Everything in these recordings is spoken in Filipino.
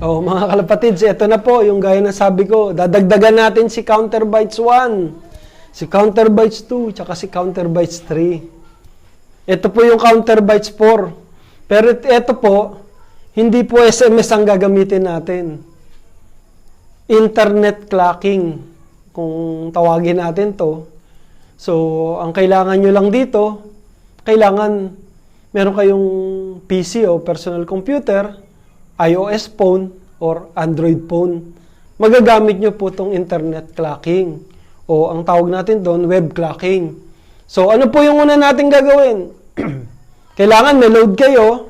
Oh, mga kalapatids, ito na po yung gaya na sabi ko. Dadagdagan natin si Counter Bytes 1, si Counter Bytes 2, tsaka si Counter Bytes 3. Ito po yung Counter Bytes 4. Pero ito po, hindi po SMS ang gagamitin natin. Internet clocking, kung tawagin natin to. So, ang kailangan nyo lang dito, kailangan meron kayong PC o personal computer, iOS phone or Android phone. Magagamit nyo po itong internet clocking o ang tawag natin doon, web clocking. So, ano po yung una natin gagawin? Kailangan may load kayo.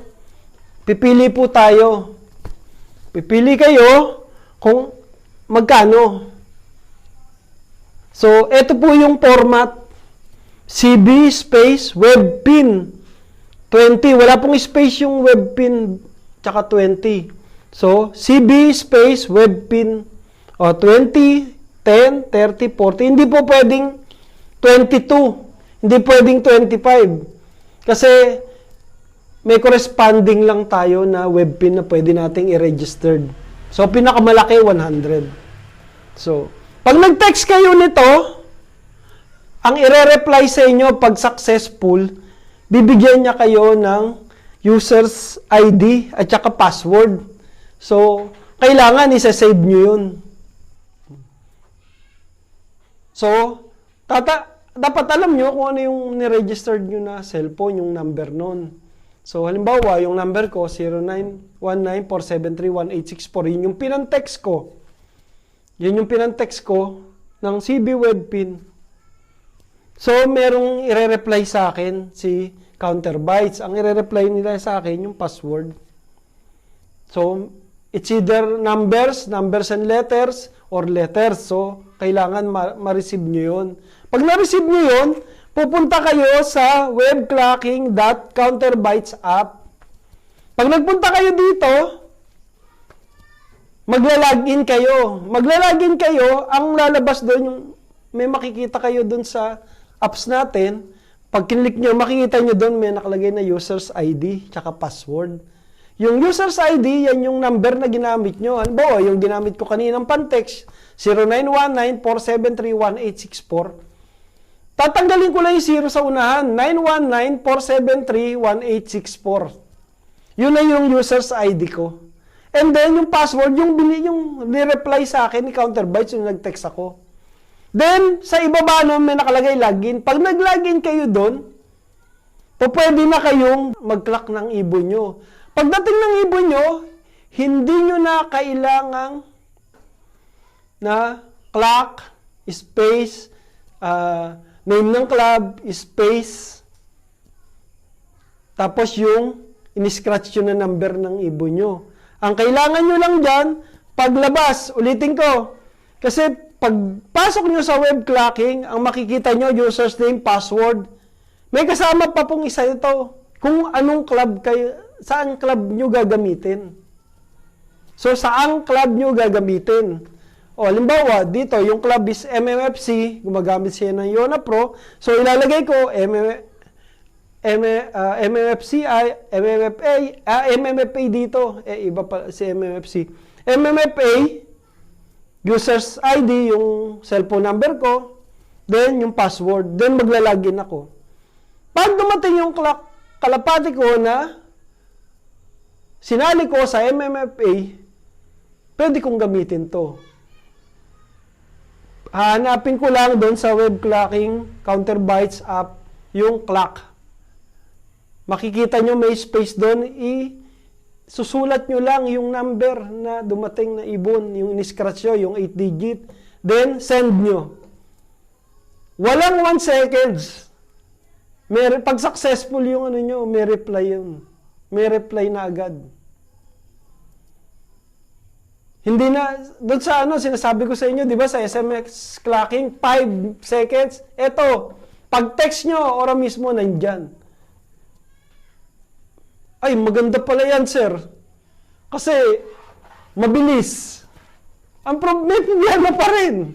Pipili po tayo. Pipili kayo kung magkano. So, ito po yung format. CB space webpin 20. Wala pong space yung webpin tsaka 20. So, CB space webpin 20, 10, 30, 40. Hindi po pwedeng 22. Hindi pwedeng 25. Kasi may corresponding lang tayo na webpin na pwede nating i-registered. So, pinakamalaki 100. So, pag nag-text kayo nito, ang ire-reply sa inyo pag successful, bibigyan niya kayo ng user's ID at saka password. So, kailangan isa-save nyo yun. So, dapat alam nyo kung ano yung niregistered nyo na cellphone, yung number nun. So, halimbawa, yung number ko, 0919-473-1864. Yun yung pinantext ko. Yun yung pinantext ko ng CB Webpin. So, merong ire-reply sa akin si Counter Bytes. Ang ire-reply nila sa akin yung password. So, it's either numbers and letters, or letters. So, kailangan ma-receive nyo yun. Pag na-receive nyo yun, pupunta kayo sa webclocking.counterbytes app. Pag nagpunta kayo dito, magla-login kayo. Magla-login kayo, ang lalabas doon, yung may makikita kayo doon sa apps natin. Pag kinlik nyo, makikita nyo doon, may nakalagay na user's ID, tsaka password. Yung user's ID, yan yung number na ginamit nyo. Halimbawa, yung ginamit ko kaninang pantext, 0919-473-1864. Tatanggalin ko lang yung 0 sa unahan, 919-473-1864. Yun na yung user's ID ko. And then, yung password, yung ni-reply sa akin ni Counter Bytes, yung nag-text ako. Then, sa ibaba nun, may nakalagay login. Pag nag-login kayo doon, pwede na kayong mag-clock ng ibon nyo. Pagdating ng ibon nyo, hindi nyo na kailangang na clock, space, name ng club, space, tapos yung in-scratch nyo na number ng ibon nyo. Ang kailangan nyo lang dyan, paglabas, ulitin ko, kasi pagpasok nyo sa web clocking, ang makikita nyo, user's name, password, may kasama pa pong isa ito, kung anong club kayo, saan club nyo gagamitin. So, saan club nyo gagamitin? O, halimbawa, dito, yung club is MMFC, gumagamit siya ng Yona Pro. So, ilalagay ko, MMFA dito. Iba pa si MMFC. MMFA, user's ID, yung cellphone number ko, then yung password, then maglalagin ako. Pag dumating yung kalapati ko na sinali ko sa MMFA, pwede kong gamitin to. Hanapin ko lang doon sa web clocking Counter Bytes app yung clock. Makikita nyo may space doon, susulat nyo lang yung number na dumating na ibon, yung in-scratch nyo, yung 8 digit, then send nyo. Walang 1 seconds. Pag successful yung ano nyo, may reply yun. May reply na agad. Hindi na, doon sa sinasabi ko sa inyo, di ba, sa SMS clocking, 5 seconds. Eto, pag text nyo, ora mismo, nandyan. Ay, maganda pala yan, sir. Kasi, mabilis. Ang problema pa rin.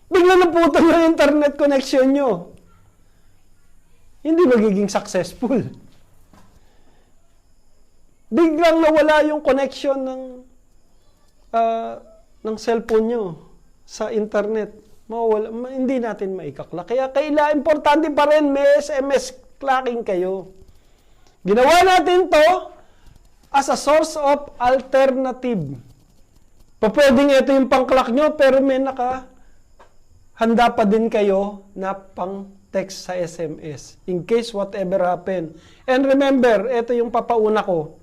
Bigla na putol yung internet connection nyo. hindi magiging successful. Biglang nawala yung connection ng cellphone nyo sa internet. Mawala, hindi natin maikaklak. Kaya importante pa rin may SMS clocking kayo. Ginawa natin to as a source of alternative. Pwedeng ito yung pang-clock nyo, pero may handa pa din kayo na pang-text sa SMS. In case whatever happen. And remember, ito yung papauna ko.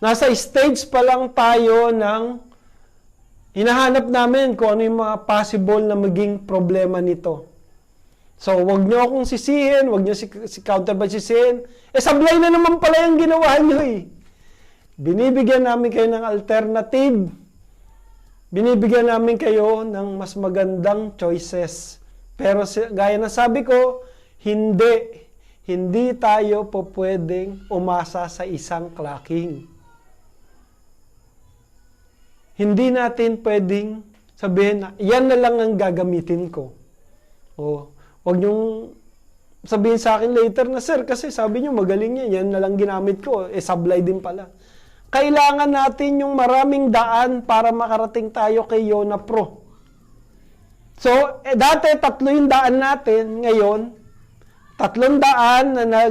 Nasa stage pa lang tayo ng hinahanap namin kung ano yung mga possible na maging problema nito. So, wag nyo akong sisihin, wag nyo si Counterbytes sisihin. Sablay na naman pala yung ginawa nyo eh. Binibigyan namin kayo ng alternative. Binibigyan namin kayo ng mas magandang choices. Pero gaya na sabi ko, hindi tayo po pwedeng umasa sa isang clocking. Hindi natin pwedeng sabihin na, yan na lang ang gagamitin ko. Huwag niyong sabihin sa akin later na, sir, kasi sabi niyo magaling yan na lang ginamit ko. Sablay din pala. Kailangan natin yung maraming daan para makarating tayo kay Yona Pro. So, dati 3 yung daan natin, ngayon, 3 daan na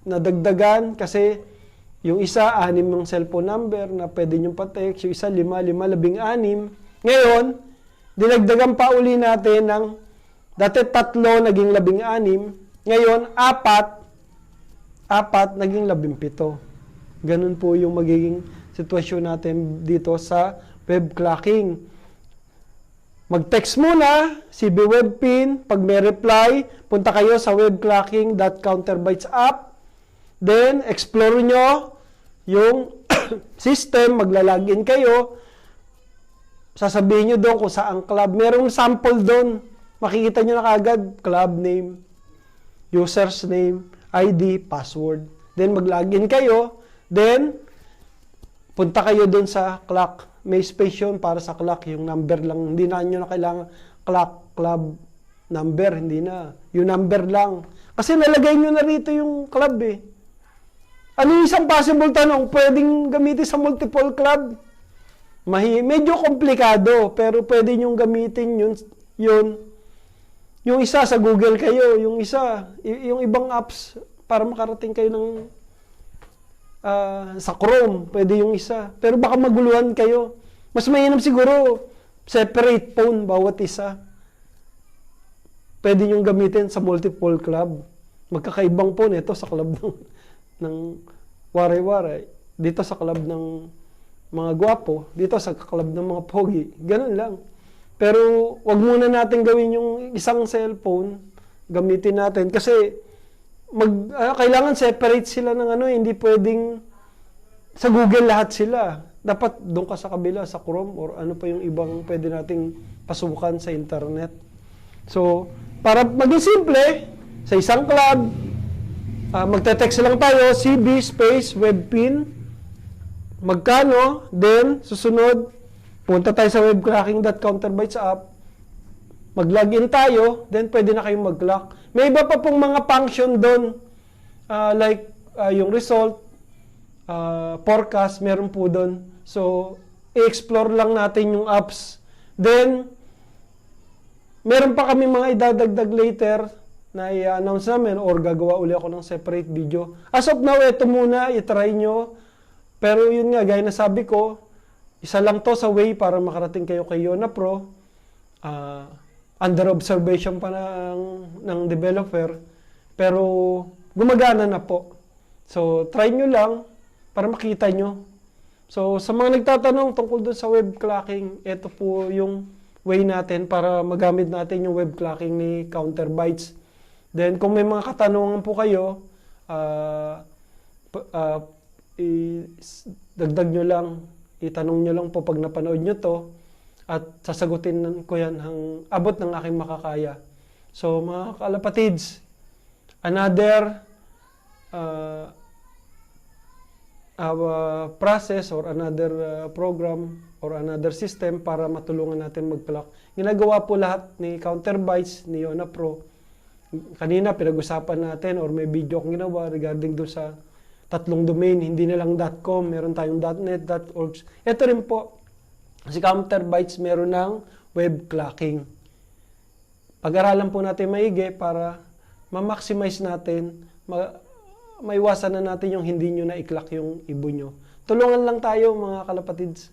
nadagdagan kasi yung isa, 6 yung cellphone number na pwede nyo pa-text. Yung isa, 5, 16. Ngayon, dinagdagan pa uli natin ng dati 3, naging 16. Ngayon, 4 naging 17. Ganun po yung magiging sitwasyon natin dito sa web clocking. Mag-text muna, CB Web PIN. Pag may reply, punta kayo sa webclocking.counterbytes app. Then, explore nyo yung system, maglalagin kayo. Sasabihin nyo doon kung saan club. Merong sample doon. Makikita nyo na kagad, club name, user's name, ID, password. Then, mag-login kayo. Then, punta kayo doon sa clock. May space yun para sa clock. Yung number lang. Hindi na nyo na kailangan clock, club, number. Hindi na. Yung number lang. Kasi nalagay nyo na rito yung club eh. Ano yung isang possible tanong? Pwedeng gamitin sa multiple club? Medyo komplikado, pero pwede nyo gamitin yun. Yung isa sa Google kayo, yung isa, yung ibang apps para makarating kayo ng sa Chrome, pwede yung isa. Pero baka maguluhan kayo. Mas mainam siguro, separate phone bawat isa. Pwede nyo gamitin sa multiple club. Magkakaibang phone ito sa club ng waray-waray. Dito sa club ng mga gwapo. Dito sa club ng mga pogi. Ganun lang. Pero wag muna natin gawin yung isang cellphone. Gamitin natin. Kasi kailangan separate sila ng hindi pwedeng sa Google lahat sila. Dapat doon ka sa kabila, sa Chrome, or ano pa yung ibang pwede nating pasukan sa internet. So, para maging simple, sa isang club, magte-text lang tayo, CB space webpin, magkano, then, susunod, punta tayo sa webclocking.counterbytes app, mag-login tayo, then pwede na kayong mag-clock. May iba pa pong mga function doon, like yung result, forecast, meron po doon. So, i-explore lang natin yung apps. Then, meron pa kami mga idadagdag later na i-announce namin or gagawa uli ako ng separate video. As of now, ito muna, i-try nyo. Pero yun nga, gaya na sabi ko, isa lang to sa way para makarating kayo kay Yona Pro. Under observation pa ng developer. Pero gumagana na po. So, try nyo lang para makita nyo. So, sa mga nagtatanong tungkol dun sa web clocking, ito po yung way natin para magamit natin yung web clocking ni Counterbytes. Then, kung may mga katanungan po kayo, dagdag nyo lang, itanong nyo lang po pag napanood nyo to, at sasagutin ko yan hang abot ng aking makakaya. So, mga kalapatids, another process or another program or another system para matulungan natin mag-clock. Ginagawa po lahat ni Counterbytes, ni Yona Pro. kanina pinag-usapan natin or may video akong ginawa regarding doon sa 3 domain, hindi na lang .com, meron tayong .net, .org. Ito rin po, si Counterbytes meron ng web clocking. Pag-aralan po natin maigi para ma-maximize natin, maiwasan na natin yung hindi nyo na i-clock yung ibon nyo. Tulungan lang tayo mga kalapatids.